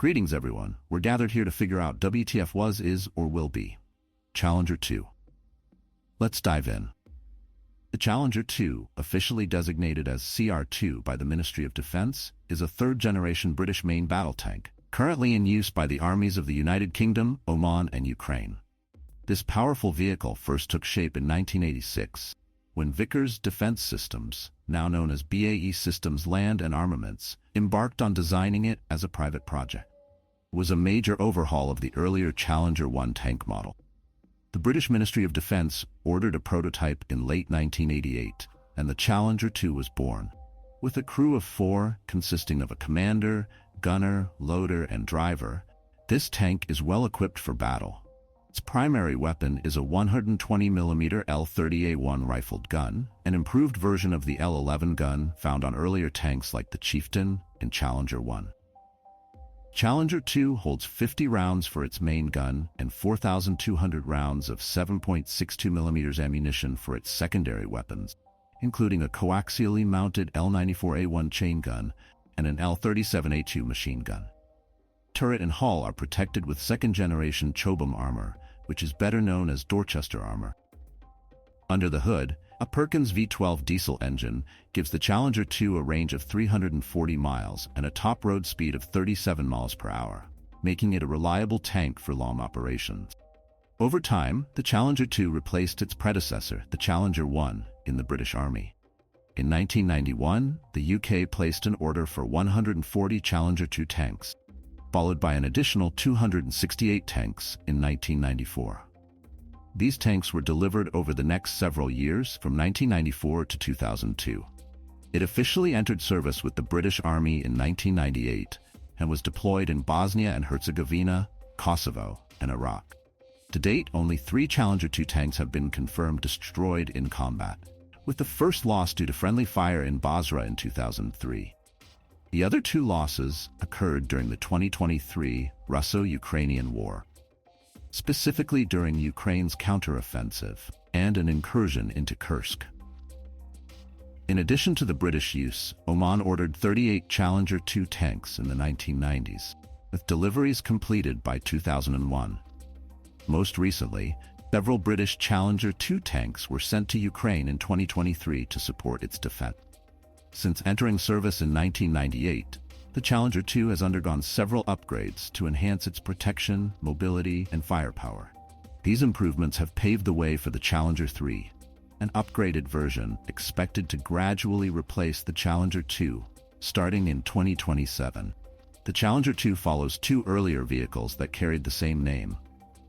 Greetings everyone, we're gathered here to figure out WTF was, is, or will be. Challenger 2. Let's dive in. The Challenger 2, officially designated as CR2 by the Ministry of Defense, is a third-generation British main battle tank, currently in use by the armies of the United Kingdom, Oman, and Ukraine. This powerful vehicle first took shape in 1986, when Vickers Defence Systems, now known as BAE Systems Land and Armaments, embarked on designing it as a private project. It was a major overhaul of the earlier Challenger 1 tank model. The British Ministry of Defence ordered a prototype in late 1988, and the Challenger 2 was born. With a crew of 4, consisting of a commander, gunner, loader, and driver, this tank is well equipped for battle. Its primary weapon is a 120mm L30A1 rifled gun, an improved version of the L11 gun found on earlier tanks like the Chieftain and Challenger 1. Challenger 2 holds 50 rounds for its main gun and 4,200 rounds of 7.62mm ammunition for its secondary weapons, including a coaxially mounted L94A1 chain gun and an L37A2 machine gun. Turret and hull are protected with second-generation Chobham armor, which is better known as Dorchester armor. Under the hood, a Perkins V12 diesel engine gives the Challenger 2 a range of 340 miles and a top road speed of 37 miles per hour, making it a reliable tank for long operations. Over time, the Challenger 2 replaced its predecessor, the Challenger 1, in the British Army. In 1991, the UK placed an order for 140 Challenger 2 tanks, followed by an additional 268 tanks in 1994. These tanks were delivered over the next several years from 1994 to 2002. It officially entered service with the British Army in 1998 and was deployed in Bosnia and Herzegovina, Kosovo, and Iraq. To date, only 3 Challenger 2 tanks have been confirmed destroyed in combat, with the first loss due to friendly fire in Basra in 2003. The other 2 losses occurred during the 2023 Russo-Ukrainian War, specifically during Ukraine's counteroffensive and an incursion into Kursk. In addition to the British use, Oman ordered 38 Challenger 2 tanks in the 1990s, with deliveries completed by 2001. Most recently, several British Challenger 2 tanks were sent to Ukraine in 2023 to support its defense. Since entering service in 1998, the Challenger 2 has undergone several upgrades to enhance its protection, mobility, and firepower. These improvements have paved the way for the Challenger 3, an upgraded version expected to gradually replace the Challenger 2, starting in 2027. The Challenger 2 follows 2 earlier vehicles that carried the same name.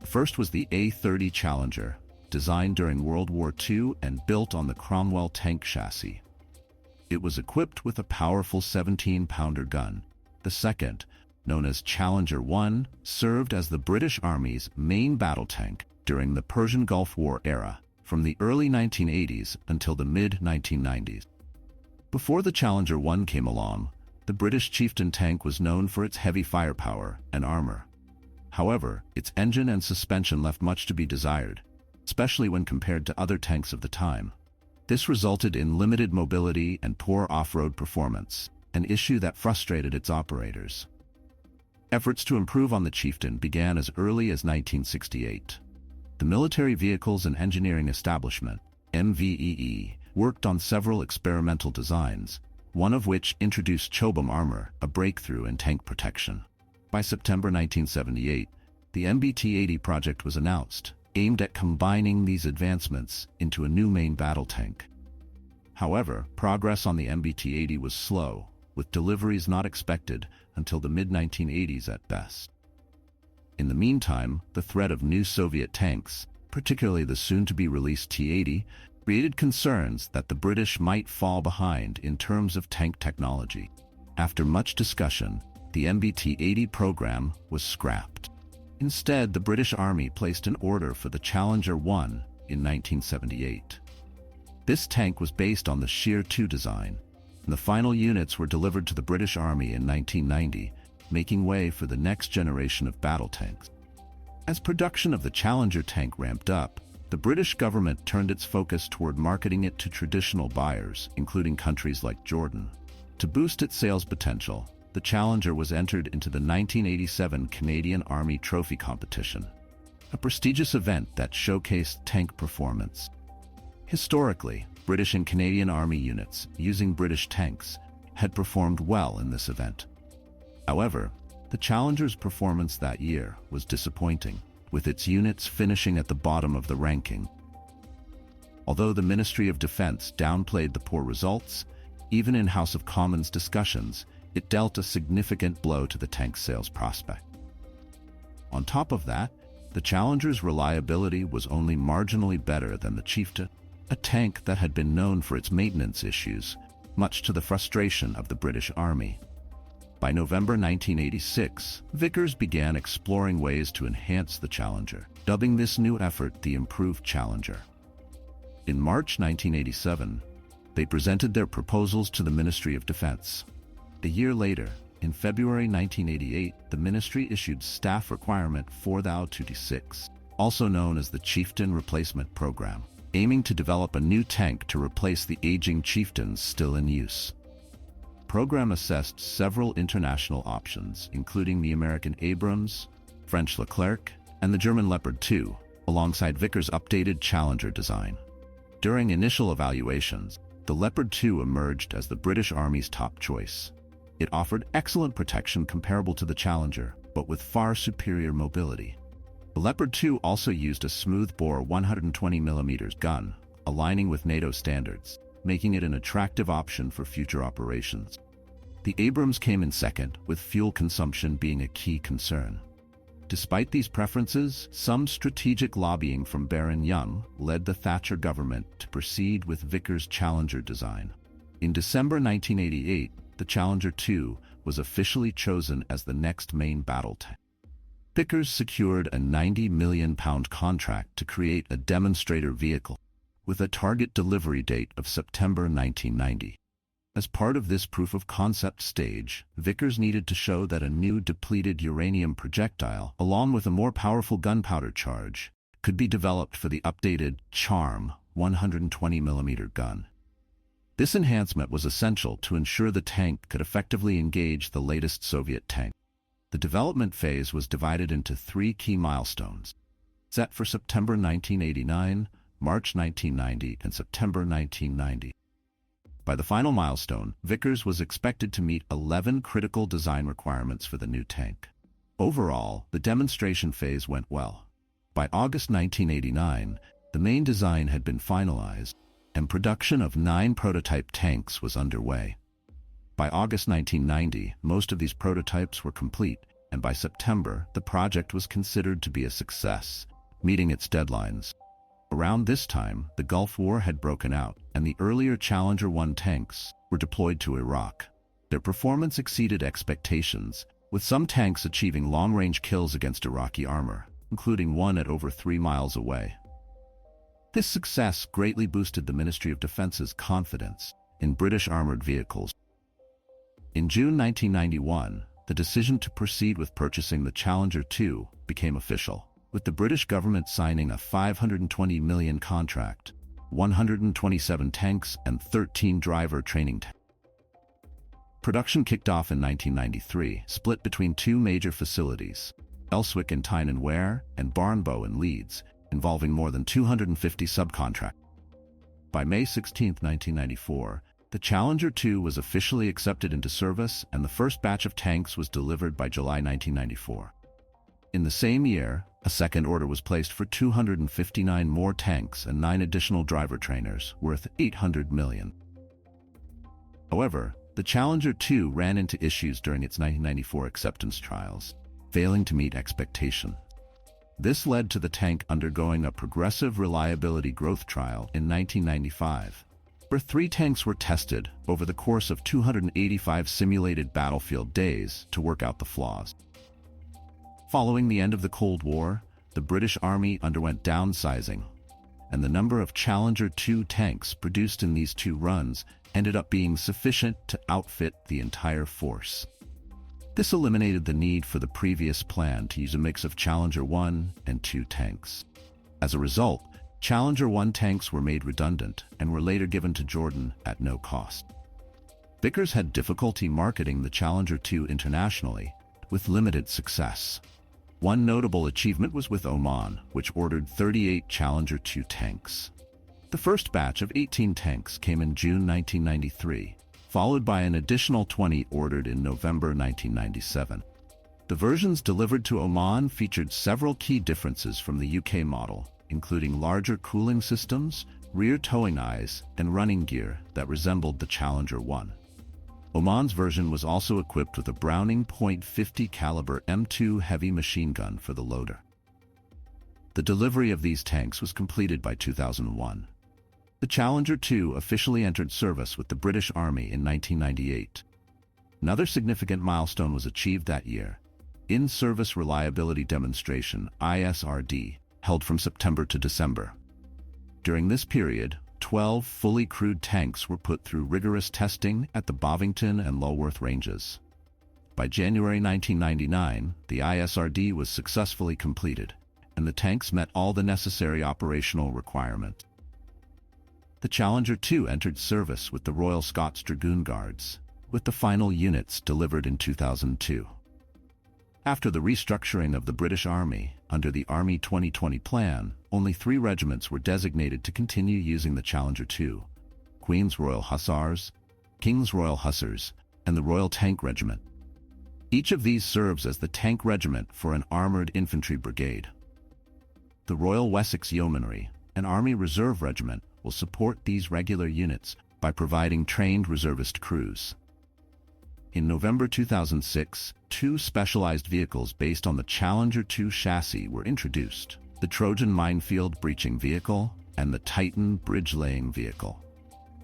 The first was the A-30 Challenger, designed during World War II and built on the Cromwell tank chassis. It was equipped with a powerful 17-pounder gun. The second, known as Challenger 1, served as the British Army's main battle tank during the Persian Gulf War era, from the early 1980s until the mid-1990s. Before the Challenger 1 came along, the British Chieftain tank was known for its heavy firepower and armor. However, its engine and suspension left much to be desired, especially when compared to other tanks of the time. This resulted in limited mobility and poor off-road performance, an issue that frustrated its operators. Efforts to improve on the Chieftain began as early as 1968. The Military Vehicles and Engineering Establishment, MVEE, worked on several experimental designs, one of which introduced Chobham armor, a breakthrough in tank protection. By September 1978, the MBT-80 project was announced, aimed at combining these advancements into a new main battle tank. However, progress on the MBT-80 was slow, with deliveries not expected until the mid-1980s at best. In the meantime, the threat of new Soviet tanks, particularly the soon-to-be-released T-80, created concerns that the British might fall behind in terms of tank technology. After much discussion, the MBT-80 program was scrapped. Instead, the British Army placed an order for the Challenger 1 in 1978. This tank was based on the Shear 2 design, and the final units were delivered to the British Army in 1990, making way for the next generation of battle tanks. As production of the Challenger tank ramped up, the British government turned its focus toward marketing it to traditional buyers, including countries like Jordan. To boost its sales potential, the Challenger was entered into the 1987 Canadian Army Trophy Competition, a prestigious event that showcased tank performance. Historically, British and Canadian Army units using British tanks had performed well in this event. However, the Challenger's performance that year was disappointing, with its units finishing at the bottom of the ranking. Although the Ministry of Defence downplayed the poor results, even in House of Commons discussions, it dealt a significant blow to the tank's sales prospect. On top of that, the Challenger's reliability was only marginally better than the Chieftain, a tank that had been known for its maintenance issues, much to the frustration of the British Army. By November 1986, Vickers began exploring ways to enhance the Challenger, dubbing this new effort the Improved Challenger. In March 1987, they presented their proposals to the Ministry of Defence. A year later, in February 1988, the ministry issued Staff Requirement 4026, also known as the Chieftain Replacement Program, aiming to develop a new tank to replace the aging Chieftains still in use. The program assessed several international options, including the American Abrams, French Leclerc, and the German Leopard 2, alongside Vickers' updated Challenger design. During initial evaluations, the Leopard 2 emerged as the British Army's top choice. It offered excellent protection comparable to the Challenger, but with far superior mobility. The Leopard 2 also used a smooth-bore 120mm gun, aligning with NATO standards, making it an attractive option for future operations. The Abrams came in second, with fuel consumption being a key concern. Despite these preferences, some strategic lobbying from Baron Young led the Thatcher government to proceed with Vickers' Challenger design. In December 1988, the Challenger 2 was officially chosen as the next main battle tank. Vickers secured a £90 million contract to create a demonstrator vehicle, with a target delivery date of September 1990. As part of this proof-of-concept stage, Vickers needed to show that a new depleted uranium projectile, along with a more powerful gunpowder charge, could be developed for the updated CHARM 120mm gun. This enhancement was essential to ensure the tank could effectively engage the latest Soviet tank. The development phase was divided into three key milestones, set for September 1989, March 1990, and September 1990. By the final milestone, Vickers was expected to meet 11 critical design requirements for the new tank. Overall, the demonstration phase went well. By August 1989, the main design had been finalized, and production of 9 prototype tanks was underway. By August 1990, most of these prototypes were complete, and by September, the project was considered to be a success, meeting its deadlines. Around this time, the Gulf War had broken out, and the earlier Challenger 1 tanks were deployed to Iraq. Their performance exceeded expectations, with some tanks achieving long-range kills against Iraqi armor, including one at over 3 miles away. This success greatly boosted the Ministry of Defence's confidence in British armored vehicles. In June 1991, the decision to proceed with purchasing the Challenger 2 became official, with the British government signing a $520 million contract, 127 tanks and 13 driver training tanks. Production kicked off in 1993, split between 2 major facilities, Elswick in Tyne and Wear and Barnbow in Leeds, involving more than 250 subcontractors. By May 16, 1994, the Challenger 2 was officially accepted into service, and the first batch of tanks was delivered by July 1994. In the same year, a second order was placed for 259 more tanks and 9 additional driver trainers, worth $800 million. However, the Challenger 2 ran into issues during its 1994 acceptance trials, failing to meet expectation. This led to the tank undergoing a progressive reliability growth trial in 1995, where 3 tanks were tested over the course of 285 simulated battlefield days to work out the flaws. Following the end of the Cold War, the British Army underwent downsizing, and the number of Challenger 2 tanks produced in these 2 runs ended up being sufficient to outfit the entire force. This eliminated the need for the previous plan to use a mix of Challenger 1 and 2 tanks. As a result, Challenger 1 tanks were made redundant and were later given to Jordan at no cost. Vickers had difficulty marketing the Challenger 2 internationally, with limited success. One notable achievement was with Oman, which ordered 38 Challenger 2 tanks. The first batch of 18 tanks came in June 1993, followed by an additional 20 ordered in November 1997. The versions delivered to Oman featured several key differences from the UK model, including larger cooling systems, rear towing eyes, and running gear that resembled the Challenger 1. Oman's version was also equipped with a Browning .50 caliber M2 heavy machine gun for the loader. The delivery of these tanks was completed by 2001. The Challenger 2 officially entered service with the British Army in 1998. Another significant milestone was achieved that year: In-Service Reliability Demonstration (ISRD), held from September to December. During this period, 12 fully crewed tanks were put through rigorous testing at the Bovington and Lulworth ranges. By January 1999, the ISRD was successfully completed, and the tanks met all the necessary operational requirements. The Challenger 2 entered service with the Royal Scots Dragoon Guards, with the final units delivered in 2002. After the restructuring of the British Army, under the Army 2020 plan, only 3 regiments were designated to continue using the Challenger 2: Queen's Royal Hussars, King's Royal Hussars, and the Royal Tank Regiment. Each of these serves as the tank regiment for an armoured infantry brigade. The Royal Wessex Yeomanry, an Army Reserve regiment, will support these regular units by providing trained reservist crews. In November 2006, 2 specialized vehicles based on the Challenger 2 chassis were introduced: the Trojan Minefield Breaching Vehicle and the Titan Bridge-Laying Vehicle.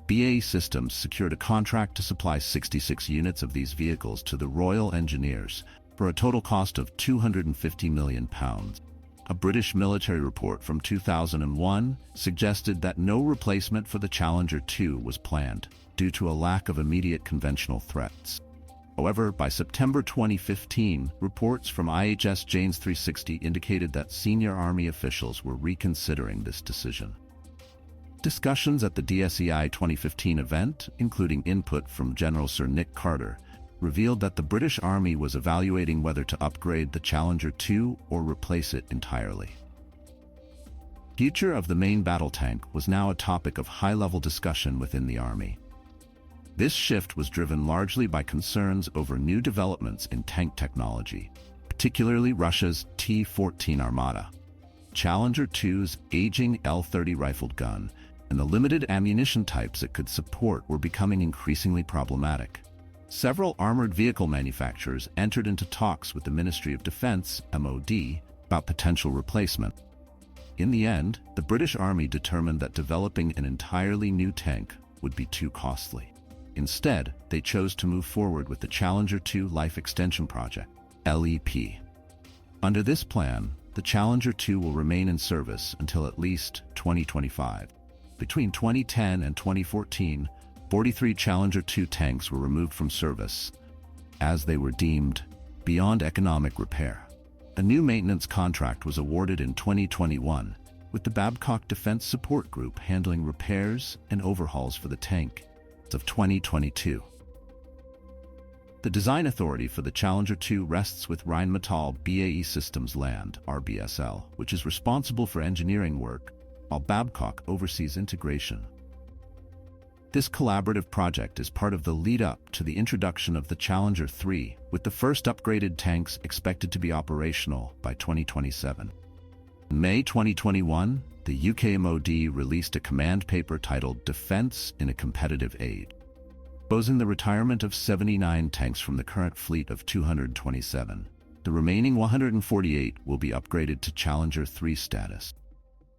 BAE Systems secured a contract to supply 66 units of these vehicles to the Royal Engineers for a total cost of £250 million. A British military report from 2001 suggested that no replacement for the Challenger 2 was planned due to a lack of immediate conventional threats. However, by September 2015, reports from IHS Janes 360 indicated that senior Army officials were reconsidering this decision. Discussions at the DSEI 2015 event, including input from General Sir Nick Carter, revealed that the British Army was evaluating whether to upgrade the Challenger 2 or replace it entirely. The future of the main battle tank was now a topic of high-level discussion within the Army. This shift was driven largely by concerns over new developments in tank technology, particularly Russia's T-14 Armata, Challenger 2's aging L-30 rifled gun, and the limited ammunition types it could support were becoming increasingly problematic. Several armored vehicle manufacturers entered into talks with the Ministry of Defense (MOD) about potential replacement. In the end, the British Army determined that developing an entirely new tank would be too costly. Instead, they chose to move forward with the Challenger 2 Life Extension Project (LEP). Under this plan, the Challenger 2 will remain in service until at least 2025. Between 2010 and 2014, 43 Challenger 2 tanks were removed from service, as they were deemed beyond economic repair. A new maintenance contract was awarded in 2021, with the Babcock Defense Support Group handling repairs and overhauls for the tank of 2022. The design authority for the Challenger 2 rests with Rheinmetall BAE Systems Land (RBSL), which is responsible for engineering work, while Babcock oversees integration. This collaborative project is part of the lead-up to the introduction of the Challenger 3, with the first upgraded tanks expected to be operational by 2027. In May 2021, the UK MOD released a command paper titled Defence in a Competitive Age, proposing the retirement of 79 tanks from the current fleet of 227. The remaining 148 will be upgraded to Challenger 3 status.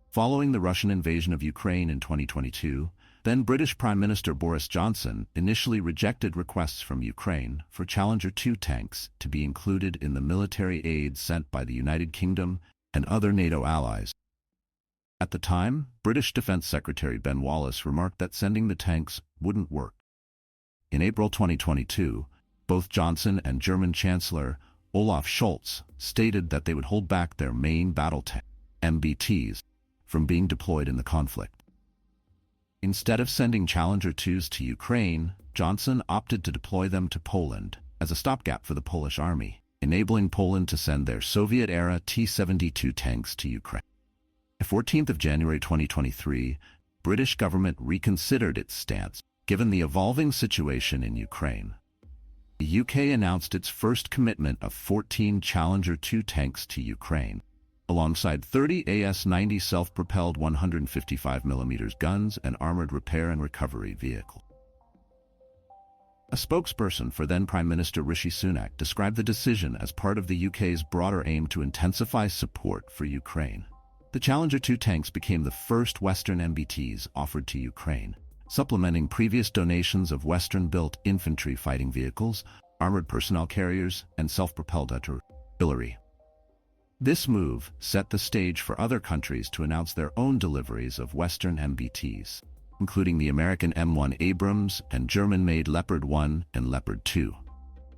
Following the Russian invasion of Ukraine in 2022, then British Prime Minister Boris Johnson initially rejected requests from Ukraine for Challenger 2 tanks to be included in the military aid sent by the United Kingdom and other NATO allies. At the time, British Defence Secretary Ben Wallace remarked that sending the tanks wouldn't work. In April 2022, both Johnson and German Chancellor Olaf Scholz stated that they would hold back their main battle tank, MBTs, from being deployed in the conflict. Instead of sending Challenger 2s to Ukraine, Johnson opted to deploy them to Poland as a stopgap for the Polish army, enabling Poland to send their Soviet-era T-72 tanks to Ukraine. On 14th of January 2023, British government reconsidered its stance, given the evolving situation in Ukraine. The UK announced its first commitment of 14 Challenger 2 tanks to Ukraine, alongside 30 AS-90 self-propelled 155mm guns and armored repair and recovery vehicles. A spokesperson for then-Prime Minister Rishi Sunak described the decision as part of the UK's broader aim to intensify support for Ukraine. The Challenger 2 tanks became the first Western MBTs offered to Ukraine, supplementing previous donations of Western-built infantry fighting vehicles, armored personnel carriers, and self-propelled artillery. This move set the stage for other countries to announce their own deliveries of Western MBTs, including the American M1 Abrams and German-made Leopard 1 and Leopard 2.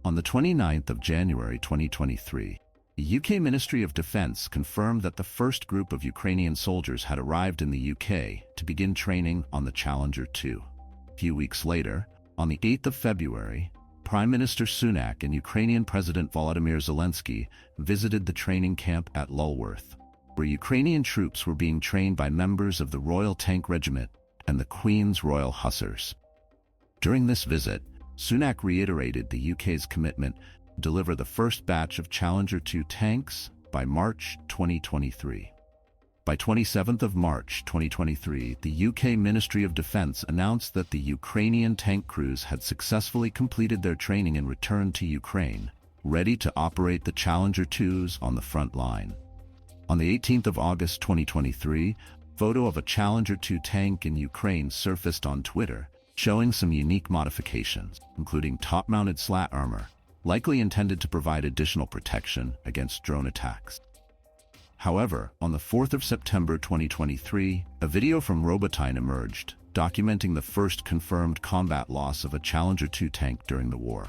On the 29th of January 2023, the UK Ministry of Defence confirmed that the first group of Ukrainian soldiers had arrived in the UK to begin training on the Challenger 2. A few weeks later, on the 8th of February, Prime Minister Sunak and Ukrainian President Volodymyr Zelensky visited the training camp at Lulworth, where Ukrainian troops were being trained by members of the Royal Tank Regiment and the Queen's Royal Hussars. During this visit, Sunak reiterated the UK's commitment to deliver the first batch of Challenger 2 tanks by March 2023. By 27th of March 2023, the UK Ministry of Defence announced that the Ukrainian tank crews had successfully completed their training and returned to Ukraine, ready to operate the Challenger 2s on the front line. On the 18th of August 2023, a photo of a Challenger 2 tank in Ukraine surfaced on Twitter, showing some unique modifications, including top-mounted slat armor, likely intended to provide additional protection against drone attacks. However, on the 4th of September 2023, a video from Robotyne emerged, documenting the first confirmed combat loss of a Challenger 2 tank during the war.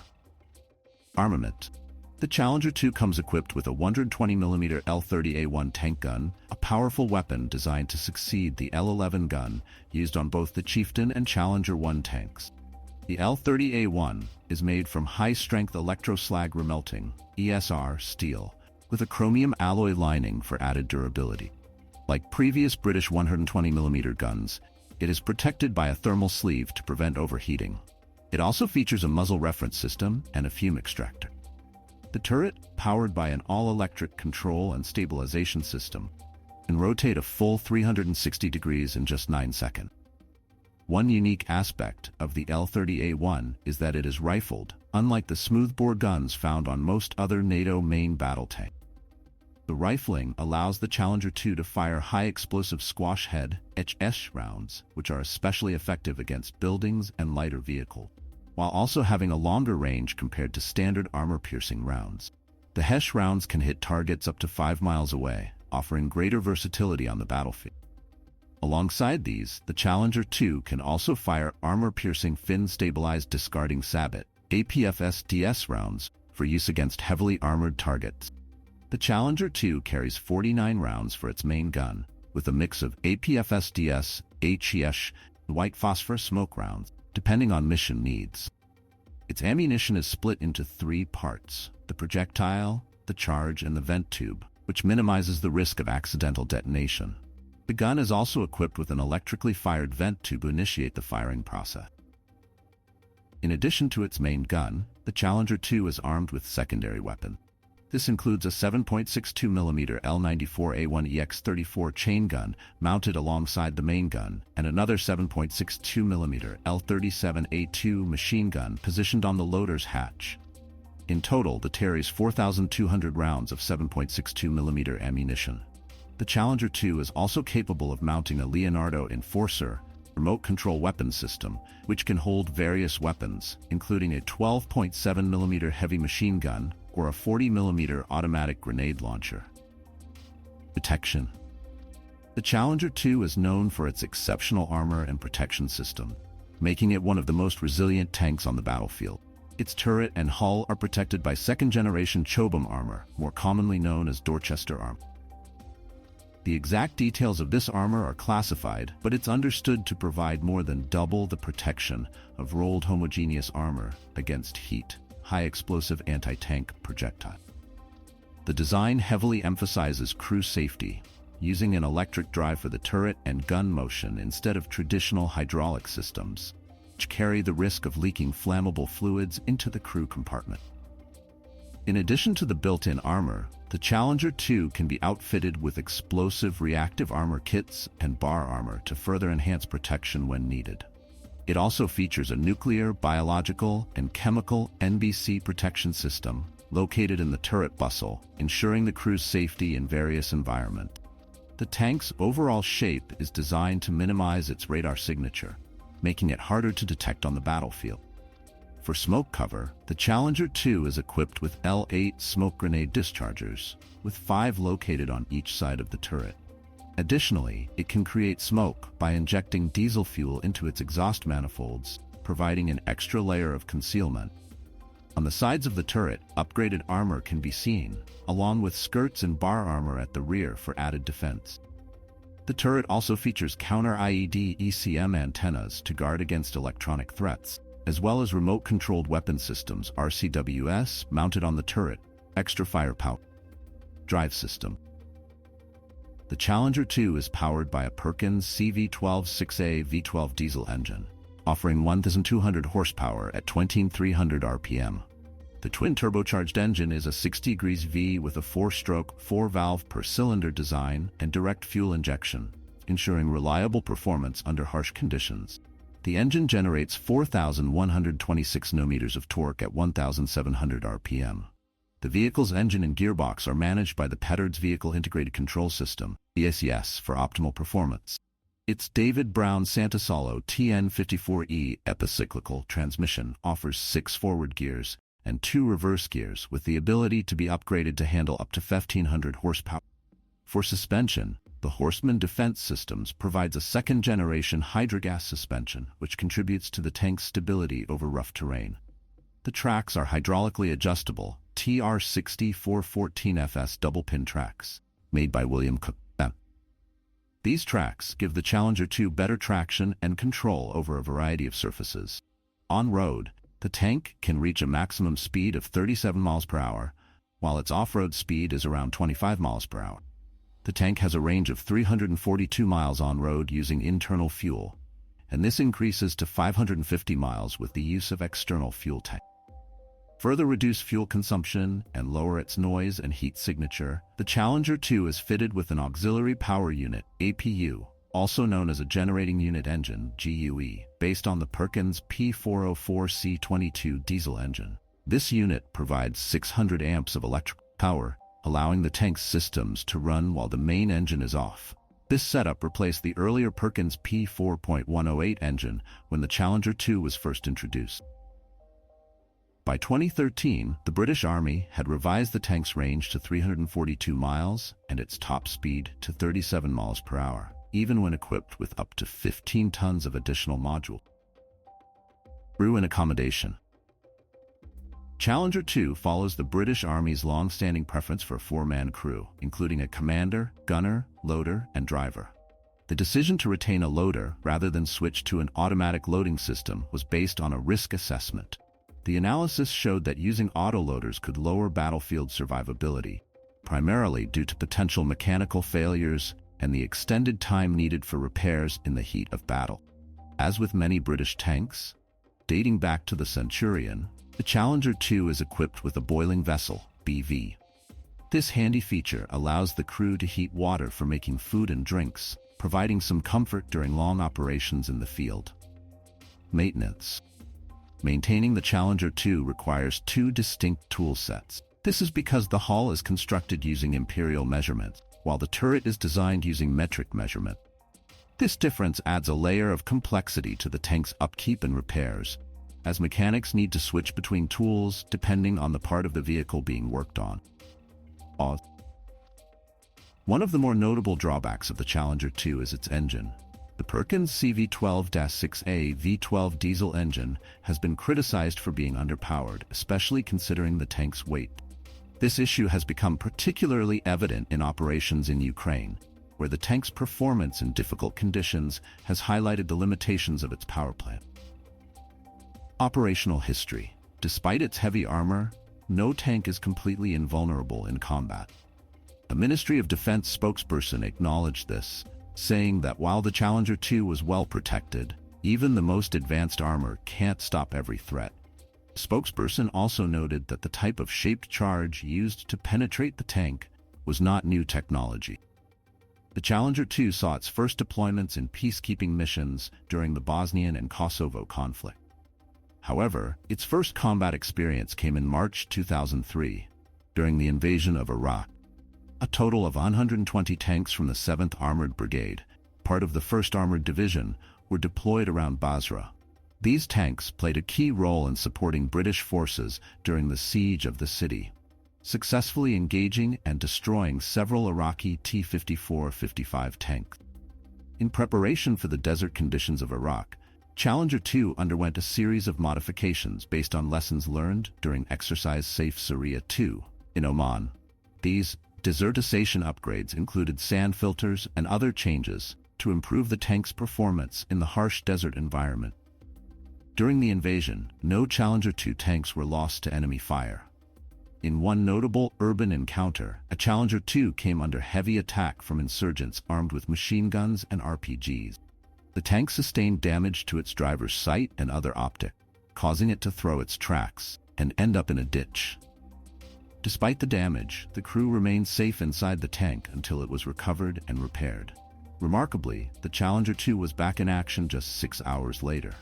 Armament. The Challenger 2 comes equipped with a 120mm L30A1 tank gun, a powerful weapon designed to succeed the L11 gun used on both the Chieftain and Challenger 1 tanks. The L30A1 is made from high-strength electroslag remelting (ESR) steel, with a chromium alloy lining for added durability. Like previous British 120mm guns, it is protected by a thermal sleeve to prevent overheating. It also features a muzzle reference system and a fume extractor. The turret, powered by an all-electric control and stabilization system, can rotate a full 360 degrees in just 9 seconds. One unique aspect of the L30A1 is that it is rifled, unlike the smoothbore guns found on most other NATO main battle tanks. The rifling allows the Challenger 2 to fire high-explosive squash head (HS) rounds, which are especially effective against buildings and lighter vehicles, while also having a longer range compared to standard armor-piercing rounds. The HESH rounds can hit targets up to 5 miles away, offering greater versatility on the battlefield. Alongside these, the Challenger 2 can also fire armor-piercing fin-stabilized discarding sabot (APFSDS) rounds for use against heavily armored targets. The Challenger 2 carries 49 rounds for its main gun, with a mix of APFSDS, HESH, and white phosphor smoke rounds, depending on mission needs. Its ammunition is split into 3 parts: the projectile, the charge, and the vent tube, which minimizes the risk of accidental detonation. The gun is also equipped with an electrically fired vent tube to initiate the firing process. In addition to its main gun, the Challenger 2 is armed with secondary weapons. This includes a 7.62mm L94A1 EX34 chain gun mounted alongside the main gun, and another 7.62mm L37A2 machine gun positioned on the loader's hatch. In total, the carries 4,200 rounds of 7.62mm ammunition. The Challenger 2 is also capable of mounting a Leonardo Enforcer remote control weapon system, which can hold various weapons, including a 12.7mm heavy machine gun or a 40mm automatic grenade launcher. Protection. The Challenger 2 is known for its exceptional armor and protection system, making it one of the most resilient tanks on the battlefield. Its turret and hull are protected by second-generation Chobham armor, more commonly known as Dorchester armor. The exact details of this armor are classified, but it's understood to provide more than double the protection of rolled homogeneous armor against heat, high-explosive anti-tank projectile. The design heavily emphasizes crew safety, using an electric drive for the turret and gun motion instead of traditional hydraulic systems, which carry the risk of leaking flammable fluids into the crew compartment. In addition to the built-in armor, the Challenger 2 can be outfitted with explosive reactive armor kits and bar armor to further enhance protection when needed. It also features a nuclear, biological, and chemical NBC protection system located in the turret bustle, ensuring the crew's safety in various environments. The tank's overall shape is designed to minimize its radar signature, making it harder to detect on the battlefield. For smoke cover, the Challenger 2 is equipped with L8 smoke grenade dischargers, with 5 located on each side of the turret. Additionally, it can create smoke by injecting diesel fuel into its exhaust manifolds, providing an extra layer of concealment. On the sides of the turret, upgraded armor can be seen, along with skirts and bar armor at the rear for added defense. The turret also features counter-IED ECM antennas to guard against electronic threats, as well as remote-controlled weapon systems RCWS mounted on the turret, extra firepower drive system. The Challenger 2 is powered by a Perkins CV12-6A V12 diesel engine, offering 1,200 horsepower at 2,300 RPM. The twin-turbocharged engine is a 6° V with a 4-stroke, 4-valve per cylinder design and direct fuel injection, ensuring reliable performance under harsh conditions. The engine generates 4,126 Nm of torque at 1,700 RPM. The vehicle's engine and gearbox are managed by the Petard's Vehicle Integrated Control System, VICS, for optimal performance. Its David Brown Santasalo TN54E epicyclical transmission offers 6 forward gears and 2 reverse gears with the ability to be upgraded to handle up to 1,500 horsepower. For suspension, the Horseman Defense Systems provides a second-generation hydrogas suspension which contributes to the tank's stability over rough terrain. The tracks are hydraulically adjustable TR60-414FS double-pin tracks, made by William Cook. These tracks give the Challenger 2 better traction and control over a variety of surfaces. On road, the tank can reach a maximum speed of 37 miles per hour, while its off-road speed is around 25 miles per hour. The tank has a range of 342 miles on road using internal fuel, and this increases to 550 miles with the use of external fuel tank. Further reduce fuel consumption and lower its noise and heat signature, the Challenger 2 is fitted with an auxiliary power unit, APU, also known as a generating unit engine, GUE, based on the Perkins P404C22 diesel engine. This unit provides 600 amps of electrical power, allowing the tank's systems to run while the main engine is off. This setup replaced the earlier Perkins P4.108 engine when the Challenger 2 was first introduced. By 2013, the British Army had revised the tank's range to 342 miles and its top speed to 37 miles per hour, even when equipped with up to 15 tons of additional module. Crew and accommodation. Challenger 2 follows the British Army's long-standing preference for a 4-man crew, including a commander, gunner, loader, and driver. The decision to retain a loader rather than switch to an automatic loading system was based on a risk assessment. The analysis showed that using autoloaders could lower battlefield survivability, primarily due to potential mechanical failures and the extended time needed for repairs in the heat of battle. As with many British tanks, dating back to the Centurion, the Challenger 2 is equipped with a boiling vessel, BV. This handy feature allows the crew to heat water for making food and drinks, providing some comfort during long operations in the field. Maintenance. Maintaining the Challenger 2 requires 2 distinct tool sets. This is because the hull is constructed using imperial measurements, while the turret is designed using metric measurement. This difference adds a layer of complexity to the tank's upkeep and repairs, as mechanics need to switch between tools depending on the part of the vehicle being worked on. One of the more notable drawbacks of the Challenger 2 is its engine. The Perkins CV12-6A V12 diesel engine has been criticized for being underpowered, especially considering the tank's weight. This issue has become particularly evident in operations in Ukraine, where where the tank's performance in difficult conditions has highlighted the limitations of its power plant. Operational history. Despite its heavy armor, no tank is completely invulnerable in combat. A Ministry of Defense spokesperson acknowledged this, saying that while the Challenger 2 was well protected, even the most advanced armor can't stop every threat. The spokesperson also noted that the type of shaped charge used to penetrate the tank was not new technology. The Challenger 2 saw its first deployments in peacekeeping missions during the Bosnian and Kosovo conflict. However, its first combat experience came in March 2003, during the invasion of Iraq. A total of 120 tanks from the 7th Armored Brigade, part of the 1st Armored Division, were deployed around Basra. These tanks played a key role in supporting British forces during the siege of the city, successfully engaging and destroying several Iraqi T-54-55 tanks. In preparation for the desert conditions of Iraq, Challenger 2 underwent a series of modifications based on lessons learned during Exercise Safe Surya 2 in Oman. These desertization upgrades included sand filters and other changes to improve the tank's performance in the harsh desert environment. During the invasion, no Challenger 2 tanks were lost to enemy fire. In one notable urban encounter, a Challenger 2 came under heavy attack from insurgents armed with machine guns and RPGs. The tank sustained damage to its driver's sight and other optics, causing it to throw its tracks and end up in a ditch. Despite the damage, the crew remained safe inside the tank until it was recovered and repaired. Remarkably, the Challenger 2 was back in action just 6 hours later.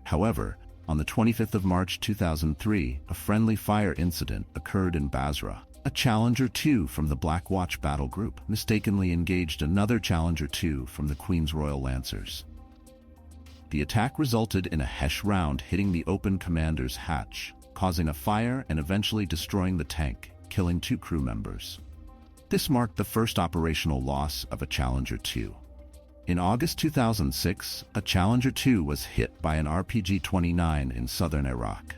However, on the 25th of March 2003, a friendly fire incident occurred in Basra. A Challenger 2 from the Black Watch battle group mistakenly engaged another Challenger 2 from the Queen's Royal Lancers. The attack resulted in a HESH round hitting the open commander's hatch, causing a fire and eventually destroying the tank, killing 2 crew members. This marked the first operational loss of a Challenger 2. In August 2006, a Challenger 2 was hit by an RPG-29 in southern Iraq.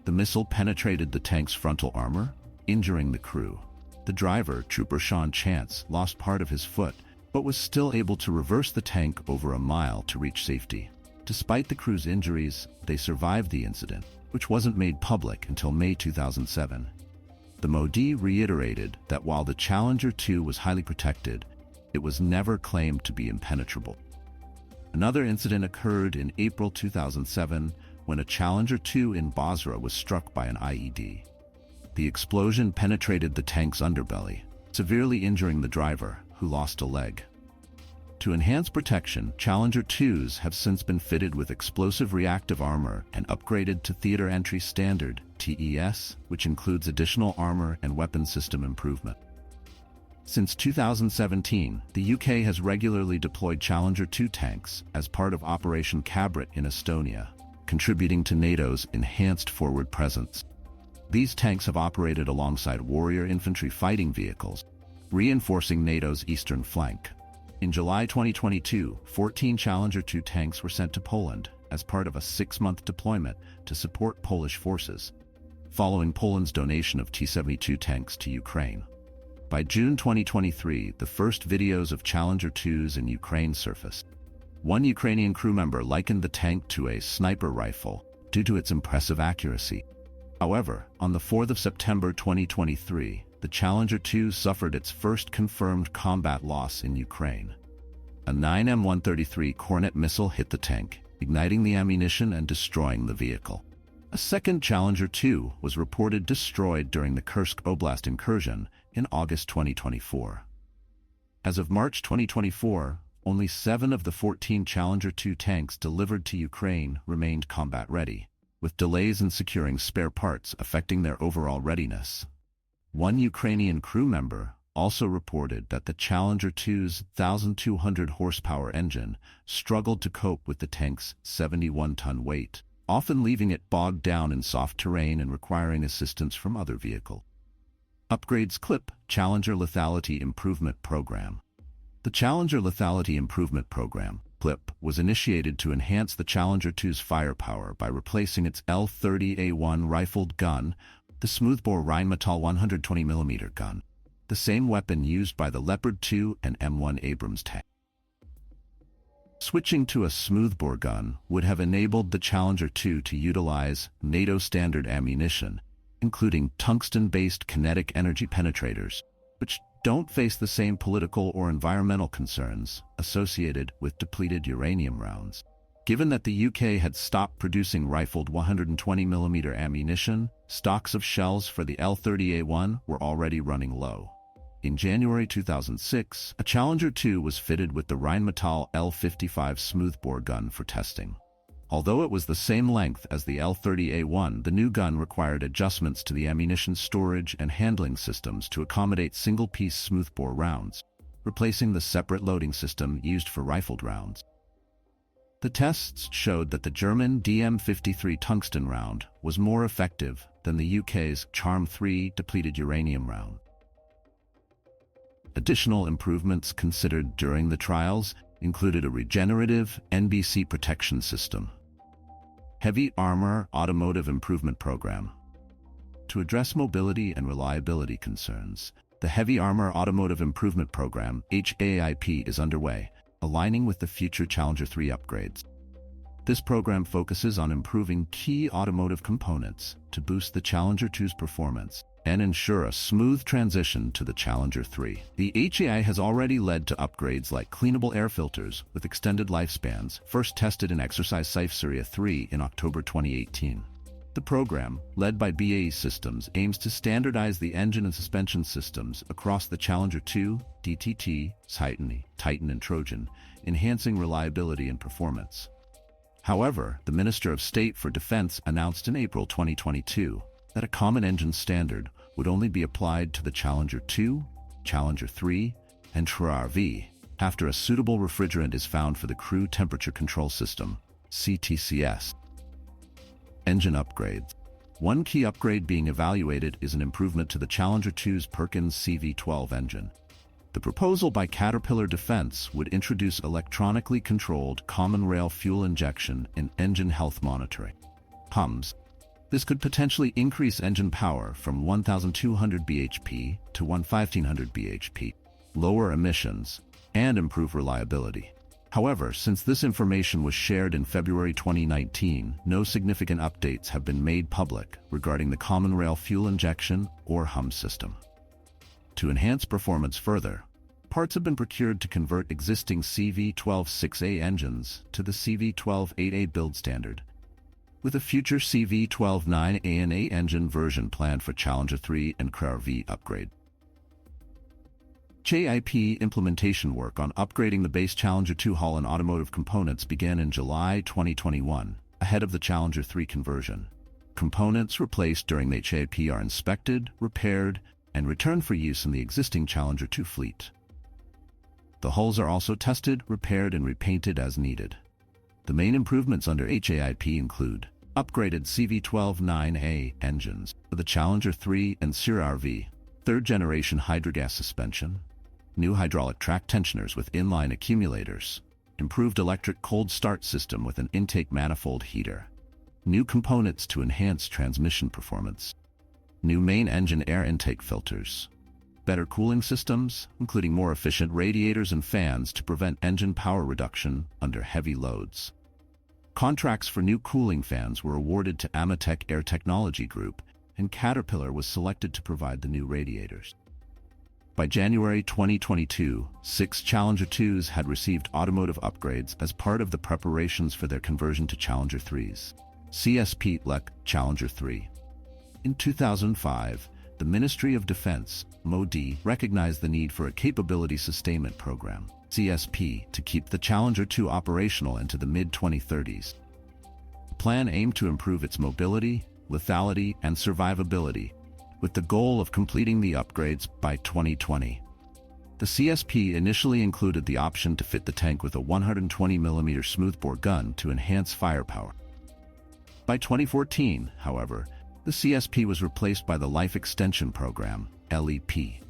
The missile penetrated the tank's frontal armor, injuring the crew. The driver, Trooper Sean Chance, lost part of his foot, but was still able to reverse the tank over a mile to reach safety. Despite the crew's injuries, they survived the incident, which wasn't made public until May 2007. The MOD reiterated that while the Challenger 2 was highly protected, it was never claimed to be impenetrable. Another incident occurred in April 2007 when a Challenger 2 in Basra was struck by an IED. The explosion penetrated the tank's underbelly, severely injuring the driver, who lost a leg. To enhance protection, Challenger 2s have since been fitted with explosive reactive armor and upgraded to Theater Entry Standard (TES), which includes additional armor and weapon system improvement. Since 2017, the UK has regularly deployed Challenger 2 tanks as part of Operation Cabret in Estonia, contributing to NATO's enhanced forward presence. These tanks have operated alongside Warrior infantry fighting vehicles, reinforcing NATO's eastern flank. In July 2022, 14 Challenger 2 tanks were sent to Poland as part of a 6-month deployment to support Polish forces, following Poland's donation of T-72 tanks to Ukraine. By June 2023, the first videos of Challenger 2s in Ukraine surfaced. One Ukrainian crew member likened the tank to a sniper rifle due to its impressive accuracy. However, on the 4th of September 2023, the Challenger 2 suffered its first confirmed combat loss in Ukraine. A 9M133 Kornet missile hit the tank, igniting the ammunition and destroying the vehicle. A second Challenger 2 was reported destroyed during the Kursk Oblast incursion in August 2024. As of March 2024, only 7 of the 14 Challenger 2 tanks delivered to Ukraine remained combat-ready, with delays in securing spare parts affecting their overall readiness. One Ukrainian crew member also reported that the Challenger 2's 1,200 horsepower engine struggled to cope with the tank's 71-ton weight, often leaving it bogged down in soft terrain and requiring assistance from other vehicles. Upgrades CLIP Challenger Lethality Improvement Program. The Challenger Lethality Improvement Program, CLIP, was initiated to enhance the Challenger 2's firepower by replacing its L30A1 rifled gun, the smoothbore Rheinmetall 120mm gun. the same weapon used by the Leopard 2 and M1 Abrams tanks. Switching to a smoothbore gun would have enabled the Challenger 2 to utilize NATO standard ammunition, including tungsten-based kinetic energy penetrators, which don't face the same political or environmental concerns associated with depleted uranium rounds. Given that the UK had stopped producing rifled 120mm ammunition, stocks of shells for the L-30A1 were already running low. In January 2006, a Challenger 2 was fitted with the Rheinmetall L-55 smoothbore gun for testing. Although it was the same length as the L-30A1, the new gun required adjustments to the ammunition storage and handling systems to accommodate single-piece smoothbore rounds, replacing the separate loading system used for rifled rounds. The tests showed that the German DM-53 tungsten round was more effective than the UK's Charm-3 depleted uranium round. Additional improvements considered during the trials included a regenerative NBC protection system, heavy armor automotive improvement program. To address mobility and reliability concerns, the Heavy Armor Automotive Improvement Program, HAIP, is underway, aligning with the future Challenger 3 upgrades. This program focuses on improving key automotive components to boost the Challenger 2's performance and ensure a smooth transition to the Challenger 3. The HAI has already led to upgrades like cleanable air filters with extended lifespans, first tested in Exercise Safe Syria 3 in October 2018. The program, led by BAE Systems, aims to standardize the engine and suspension systems across the Challenger 2, DTT, Titan, and Trojan, enhancing reliability and performance. However, the Minister of State for Defense announced in April 2022 that a common engine standard would only be applied to the Challenger 2, Challenger 3, and TRV after a suitable refrigerant is found for the Crew Temperature Control System, CTCS. Engine upgrades. One key upgrade being evaluated is an improvement to the Challenger 2's Perkins CV-12 engine. The proposal by Caterpillar Defense would introduce electronically controlled common rail fuel injection and engine health monitoring, PUMS. This could potentially increase engine power from 1,200 bhp to 1,500 bhp, lower emissions, and improve reliability. However, since this information was shared in February 2019, no significant updates have been made public regarding the Common Rail Fuel Injection or HUM system. To enhance performance further, parts have been procured to convert existing CV-12-6A engines to the CV-12-8A build standard, with a future CV-12-9A and A engine version planned for Challenger 3 and CRV upgrade. HAIP implementation work on upgrading the base Challenger 2 hull and automotive components began in July 2021, ahead of the Challenger 3 conversion. Components replaced during the HAIP are inspected, repaired, and returned for use in the existing Challenger 2 fleet. The hulls are also tested, repaired, and repainted as needed. The main improvements under HAIP include upgraded CV-12-9A engines for the Challenger 3 and CRV, third-generation hydrogas suspension, new hydraulic track tensioners with inline accumulators, improved electric cold start system with an intake manifold heater, new components to enhance transmission performance, new main engine air intake filters, better cooling systems, including more efficient radiators and fans to prevent engine power reduction under heavy loads. Contracts for new cooling fans were awarded to Amatec Air Technology Group, and Caterpillar was selected to provide the new radiators. By January 2022, 6 Challenger 2s had received automotive upgrades as part of the preparations for their conversion to Challenger 3s. CSP-LEC Challenger 3. In 2005, the Ministry of Defense, MOD, recognized the need for a Capability Sustainment Program, CSP, to keep the Challenger 2 operational into the mid-2030s. The plan aimed to improve its mobility, lethality, and survivability, with the goal of completing the upgrades by 2020. The CSP initially included the option to fit the tank with a 120mm smoothbore gun to enhance firepower. By 2014, however, the CSP was replaced by the Life Extension Program, LEP.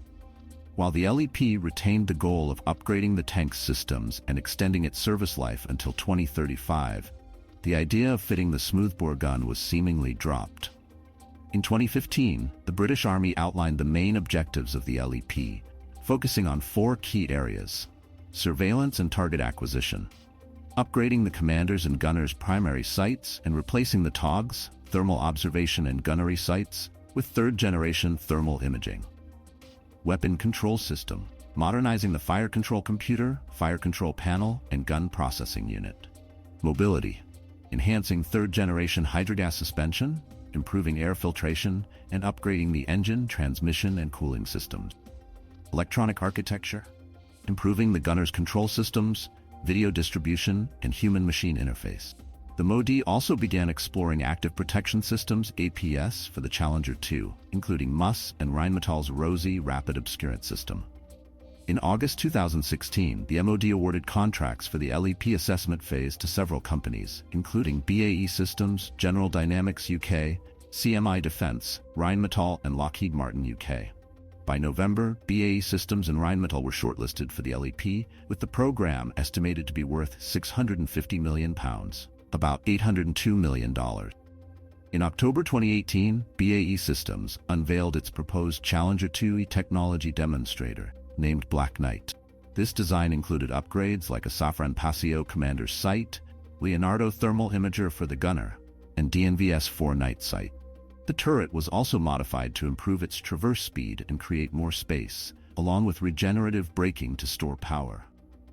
While the LEP retained the goal of upgrading the tank's systems and extending its service life until 2035, the idea of fitting the smoothbore gun was seemingly dropped. In 2015, the British Army outlined the main objectives of the LEP, focusing on 4 key areas: surveillance and target acquisition, upgrading the commanders' and gunners' primary sights and replacing the TOGs, thermal observation and gunnery sights, with third-generation thermal imaging, weapon control system, modernizing the fire control computer, fire control panel, and gun processing unit, mobility, enhancing third-generation hydrogas suspension, improving air filtration, and upgrading the engine, transmission, and cooling systems, electronic architecture, improving the gunner's control systems, video distribution, and human-machine interface. The MOD also began exploring active protection systems (APS) for the Challenger 2, including MUS and Rheinmetall's ROSI rapid obscurant system. In August 2016, the MOD awarded contracts for the LEP assessment phase to several companies, including BAE Systems, General Dynamics UK, CMI Defence, Rheinmetall, and Lockheed Martin UK. By November, BAE Systems and Rheinmetall were shortlisted for the LEP, with the program estimated to be worth £650 million, about $802 million. In October 2018, BAE Systems unveiled its proposed Challenger 2E technology demonstrator, named Black Knight. This design included upgrades like a Safran Paseo commander's sight, Leonardo thermal imager for the gunner, and DNVS-4 night sight. The turret was also modified to improve its traverse speed and create more space, along with regenerative braking to store power.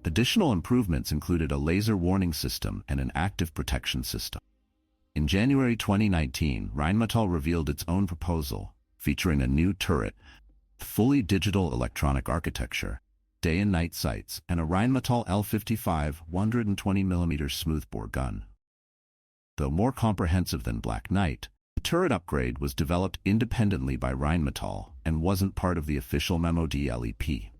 Additional improvements included a laser warning system and an active protection system. In January 2019, Rheinmetall revealed its own proposal, featuring a new turret, fully digital electronic architecture, day and night sights, and a Rheinmetall L55 120mm smoothbore gun. Though more comprehensive than Black Knight, the turret upgrade was developed independently by Rheinmetall and wasn't part of the official MOD LEP.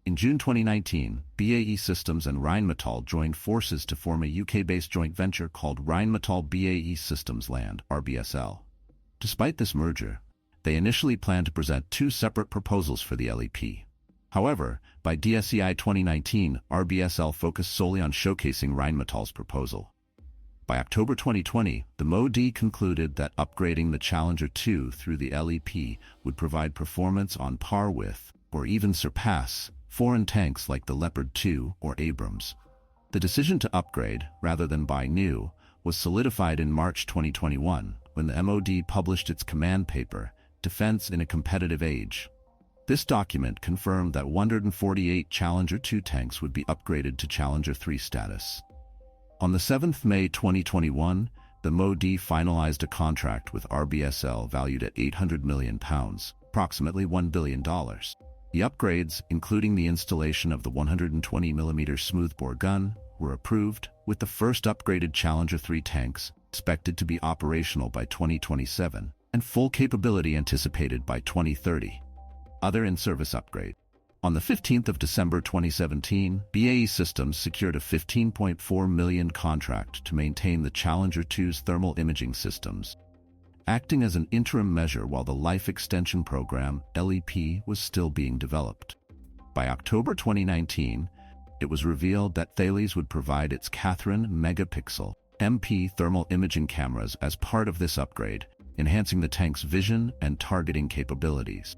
In June 2019, BAE Systems and Rheinmetall joined forces to form a UK-based joint venture called Rheinmetall BAE Systems Land, RBSL. Despite this merger, they initially planned to present 2 separate proposals for the LEP. However, by WWII 2019, RBSL focused solely on showcasing Rheinmetall's proposal. By October 2020, the MOD concluded that upgrading the Challenger 2 through the LEP would provide performance on par with, or even surpass, foreign tanks like the Leopard 2 or Abrams. The decision to upgrade, rather than buy new, was solidified in March 2021, when the MOD published its command paper, Defense in a Competitive Age. This document confirmed that 148 Challenger 2 tanks would be upgraded to Challenger 3 status. On the 7th May 2021, the MOD finalized a contract with RBSL valued at £800 million, approximately $1 billion. The upgrades, including the installation of the 120mm smoothbore gun, were approved, with the first upgraded Challenger 3 tanks expected to be operational by 2027 and full capability anticipated by 2030. Other in-service upgrade. On the 15th of December 2017, BAE Systems secured a $15.4 million contract to maintain the Challenger 2's thermal imaging systems, acting as an interim measure while the Life Extension Program, LEP, was still being developed. By October 2019, it was revealed that Thales would provide its Catherine megapixel MP thermal imaging cameras as part of this upgrade, enhancing the tank's vision and targeting capabilities.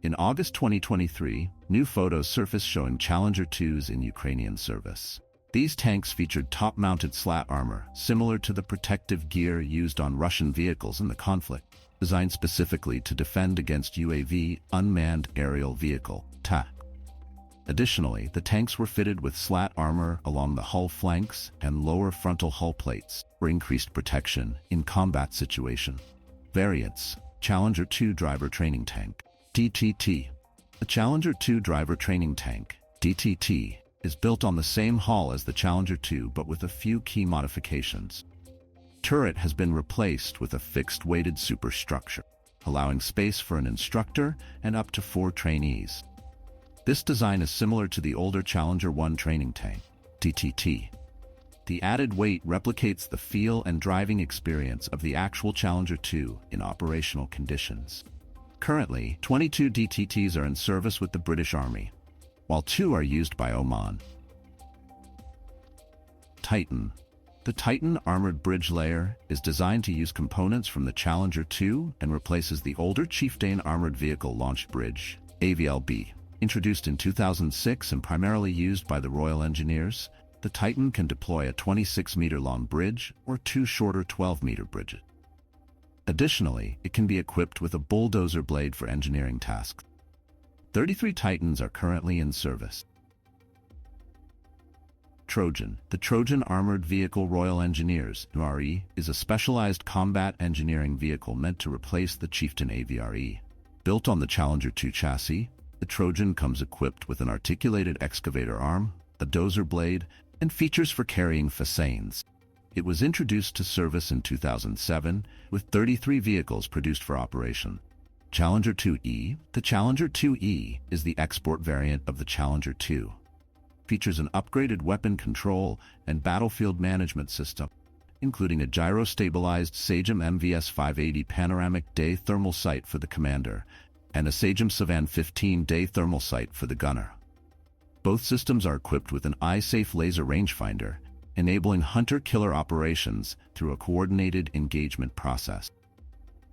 In August 2023, new photos surfaced showing Challenger 2s in Ukrainian service. These tanks featured top-mounted slat armor, similar to the protective gear used on Russian vehicles in the conflict, designed specifically to defend against UAV, unmanned aerial vehicle, TAC. Additionally, the tanks were fitted with slat armor along the hull flanks and lower frontal hull plates for increased protection in combat situation. Variants: Challenger 2 Driver Training Tank, DTT. The Challenger 2 Driver Training Tank, DTT, is built on the same hull as the Challenger 2 but with a few key modifications. Turret has been replaced with a fixed weighted superstructure, allowing space for an instructor and up to 4 trainees. This design is similar to the older Challenger 1 training tank, DTT. The added weight replicates the feel and driving experience of the actual Challenger 2 in operational conditions. Currently, 22 DTTs are in service with the British Army, while 2 are used by Oman. Titan. The Titan armored bridge layer is designed to use components from the Challenger 2 and replaces the older Chieftain Armored Vehicle Launched Bridge, AVLB. Introduced in 2006 and primarily used by the Royal Engineers, the Titan can deploy a 26-meter-long bridge or two shorter 12-meter bridges. Additionally, it can be equipped with a bulldozer blade for engineering tasks. 33 Titans are currently in service. Trojan. The Trojan Armored Vehicle Royal Engineers (RE) is a specialized combat engineering vehicle meant to replace the Chieftain AVRE. Built on the Challenger 2 chassis, the Trojan comes equipped with an articulated excavator arm, a dozer blade, and features for carrying fascines. It was introduced to service in 2007, with 33 vehicles produced for operation. Challenger 2E. The Challenger 2E is the export variant of the Challenger 2. Features an upgraded weapon control and battlefield management system, including a gyro-stabilized Chobham MVS 580 panoramic day thermal sight for the commander and a Chobham Savan 15 day thermal sight for the gunner. Both systems are equipped with an eye-safe laser rangefinder, enabling hunter-killer operations through a coordinated engagement process.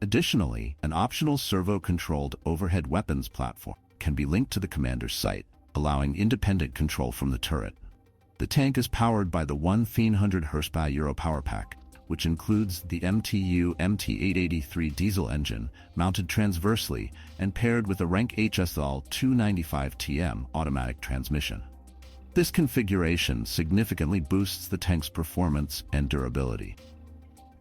Additionally, an optional servo-controlled overhead weapons platform can be linked to the commander's sight, allowing independent control from the turret. The tank is powered by the 1,500 horsepower Euro power pack, which includes the MTU MT883 diesel engine mounted transversely and paired with a Renk HSL 295TM automatic transmission. This configuration significantly boosts the tank's performance and durability.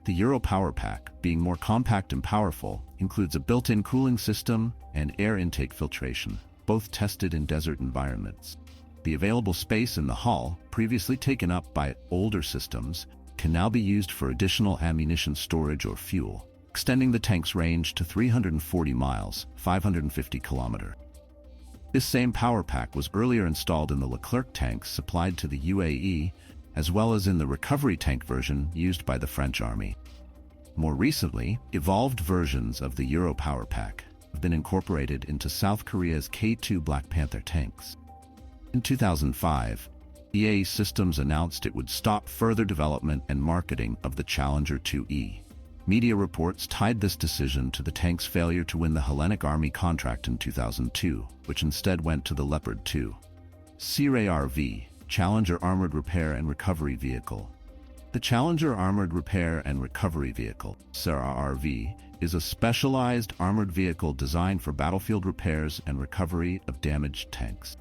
The Euro power pack, being more compact and powerful, includes a built-in cooling system and air intake filtration, both tested in desert environments. The available space in the hull, previously taken up by older systems, can now be used for additional ammunition storage or fuel, extending the tank's range to 340 miles, 550 kilometers. This same power pack was earlier installed in the Leclerc tanks supplied to the UAE, as well as in the recovery tank version used by the French Army. More recently, evolved versions of the Euro power pack have been incorporated into South Korea's K2 Black Panther tanks. In 2005, EA Systems announced it would stop further development and marketing of the Challenger 2E. Media reports tied this decision to the tank's failure to win the Hellenic Army contract in 2002, which instead went to the Leopard 2. CRARV, Challenger Armored Repair and Recovery Vehicle. The Challenger Armored Repair and Recovery Vehicle, CRARV, is a specialized armored vehicle designed for battlefield repairs and recovery of damaged tanks.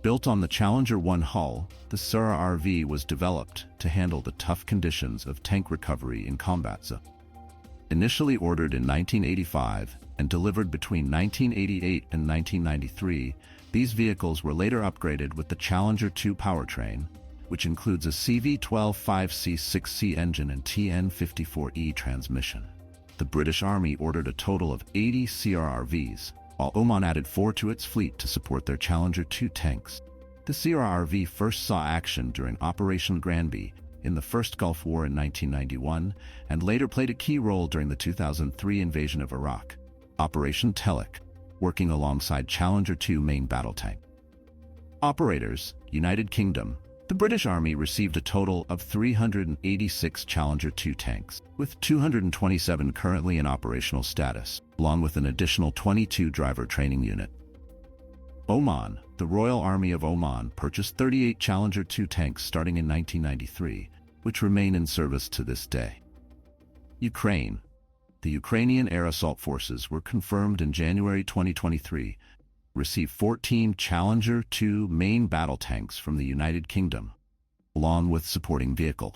Built on the Challenger 1 hull, the CRARV was developed to handle the tough conditions of tank recovery in combat zones. Initially ordered in 1985 and delivered between 1988 and 1993, these vehicles were later upgraded with the Challenger 2 powertrain, which includes a CV12-5C6C engine and TN54E transmission. The British Army ordered a total of 80 CRRVs, while Oman added 4 to its fleet to support their Challenger 2 tanks. The CRRV first saw action during Operation Granby in the First Gulf War in 1991, and later played a key role during the 2003 invasion of Iraq, Operation Telek, working alongside Challenger 2 main battle tank. Operators, United Kingdom. The British Army received a total of 386 Challenger 2 tanks, with 227 currently in operational status, along with an additional 22 driver training unit. Oman. The Royal Army of Oman purchased 38 Challenger 2 tanks starting in 1993, which remain in service to this day. Ukraine. The Ukrainian Air Assault Forces were confirmed in January 2023, received 14 Challenger 2 main battle tanks from the United Kingdom, along with supporting vehicles.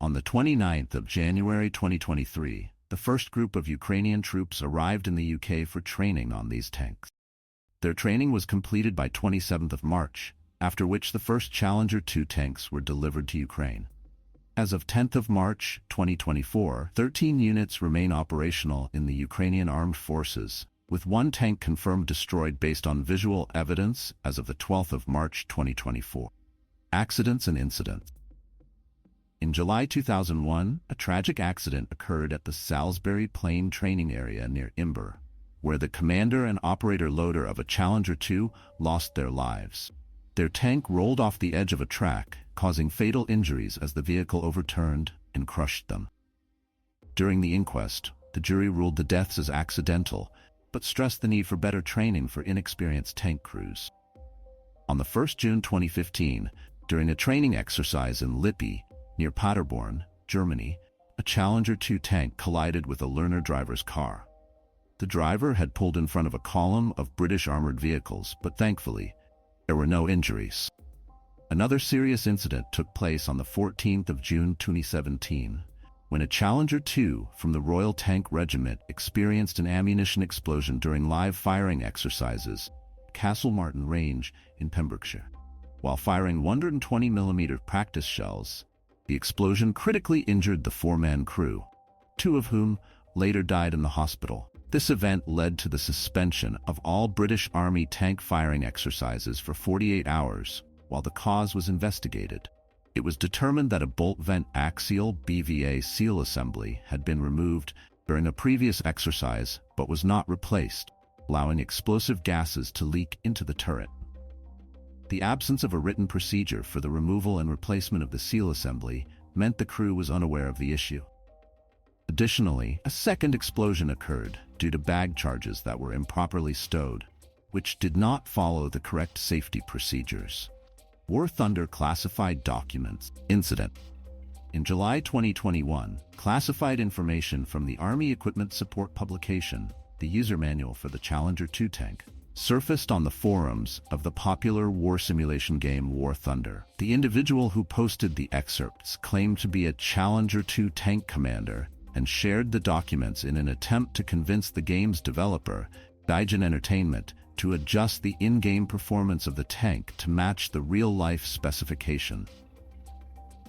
On the 29th of January 2023, the first group of Ukrainian troops arrived in the UK for training on these tanks. Their training was completed by 27th of March, after which the first Challenger 2 tanks were delivered to Ukraine. As of 10th of March 2024, 13 units remain operational in the Ukrainian Armed Forces, with 1 tank confirmed destroyed based on visual evidence as of the 12th of March 2024. Accidents and incidents. In July 2001, a tragic accident occurred at the Salisbury Plain training area near Imber, where the commander and operator loader of a Challenger 2 lost their lives. Their tank rolled off the edge of a track, causing fatal injuries as the vehicle overturned and crushed them. During the inquest, the jury ruled the deaths as accidental, but stressed the need for better training for inexperienced tank crews. On the 1st June 2015, during a training exercise in Lippe, near Paderborn, Germany, a Challenger 2 tank collided with a learner driver's car. The driver had pulled in front of a column of British armored vehicles, but thankfully, there were no injuries. Another serious incident took place on the 14th of June 2017, when a Challenger 2 from the Royal Tank Regiment experienced an ammunition explosion during live firing exercises at Castlemartin Range in Pembrokeshire. While firing 120mm practice shells, the explosion critically injured the 4-man crew, 2 of whom later died in the hospital. This event led to the suspension of all British Army tank firing exercises for 48 hours while the cause was investigated. It was determined that a bolt vent axial BVA seal assembly had been removed during a previous exercise but was not replaced, allowing explosive gases to leak into the turret. The absence of a written procedure for the removal and replacement of the seal assembly meant the crew was unaware of the issue. Additionally, a second explosion occurred due to bag charges that were improperly stowed, which did not follow the correct safety procedures. War Thunder Classified Documents Incident. In July 2021, classified information from the Army Equipment Support publication, the user manual for the Challenger 2 tank, surfaced on the forums of the popular war simulation game War Thunder. The individual who posted the excerpts claimed to be a Challenger 2 tank commander and shared the documents in an attempt to convince the game's developer, Gaijin Entertainment, to adjust the in-game performance of the tank to match the real-life specification.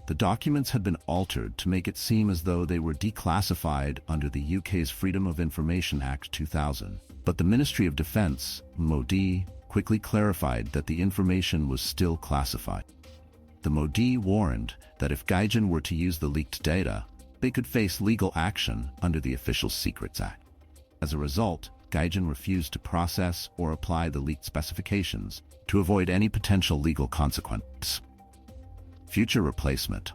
The documents had been altered to make it seem as though they were declassified under the UK's Freedom of Information Act 2000, but the Ministry of Defence, MOD, quickly clarified that the information was still classified. The MOD warned that if Gaijin were to use the leaked data, they could face legal action under the Official Secrets Act. As a result, Gaijin refused to process or apply the leaked specifications to avoid any potential legal consequences. Future replacement.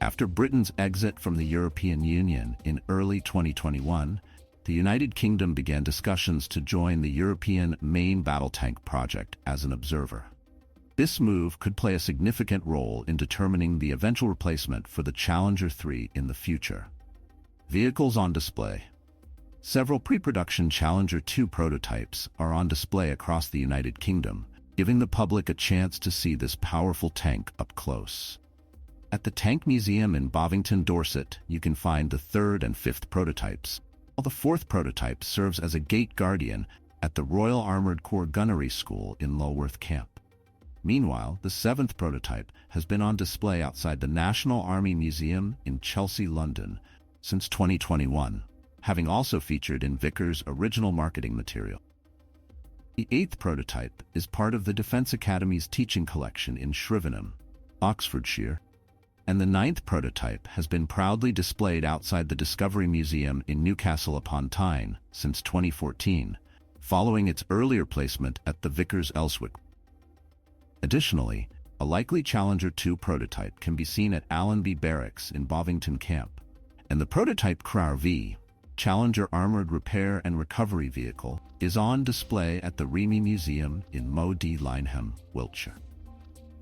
After Britain's exit from the European Union in early 2021, the United Kingdom began discussions to join the European main battle tank project as an observer. This move could play a significant role in determining the eventual replacement for the Challenger 3 in the future. Vehicles on display. Several pre-production Challenger 2 prototypes are on display across the United Kingdom, giving the public a chance to see this powerful tank up close. At the Tank Museum in Bovington, Dorset, you can find the 3rd and 5th prototypes, while the 4th prototype serves as a gate guardian at the Royal Armoured Corps Gunnery School in Lulworth Camp. Meanwhile, the 7th prototype has been on display outside the National Army Museum in Chelsea, London, since 2021, having also featured in Vickers' original marketing material. The 8th prototype is part of the Defence Academy's teaching collection in Shrivenham, Oxfordshire, and the 9th prototype has been proudly displayed outside the Discovery Museum in Newcastle upon Tyne since 2014, following its earlier placement at the Vickers Elswick. Additionally, a likely Challenger 2 prototype can be seen at Allenby Barracks in Bovington Camp, and the prototype Crower V, Challenger Armoured Repair and Recovery Vehicle, is on display at the Remy Museum in Mowdy Lyneham, Wiltshire.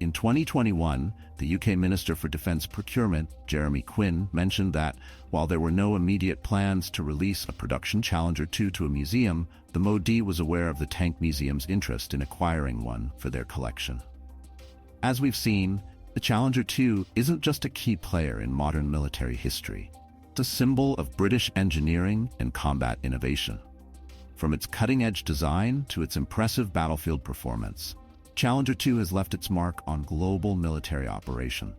In 2021, the UK Minister for Defence Procurement, Jeremy Quinn, mentioned that, while there were no immediate plans to release a production Challenger 2 to a museum, the MOD was aware of the Tank Museum's interest in acquiring one for their collection. As we've seen, the Challenger 2 isn't just a key player in modern military history. It's a symbol of British engineering and combat innovation. From its cutting-edge design to its impressive battlefield performance, Challenger 2 has left its mark on global military operation.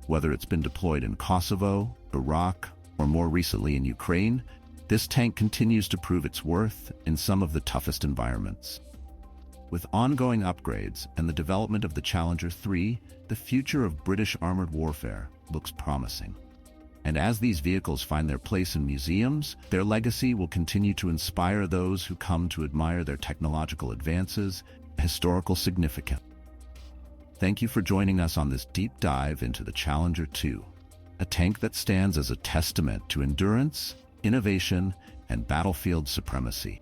Whether it's been deployed in Kosovo, Iraq, or more recently in Ukraine, this tank continues to prove its worth in some of the toughest environments. With ongoing upgrades and the development of the Challenger 3, the future of British armored warfare looks promising. And as these vehicles find their place in museums, their legacy will continue to inspire those who come to admire their technological advances and historical significance. Thank you for joining us on this deep dive into the Challenger 2, a tank that stands as a testament to endurance, innovation, and battlefield supremacy.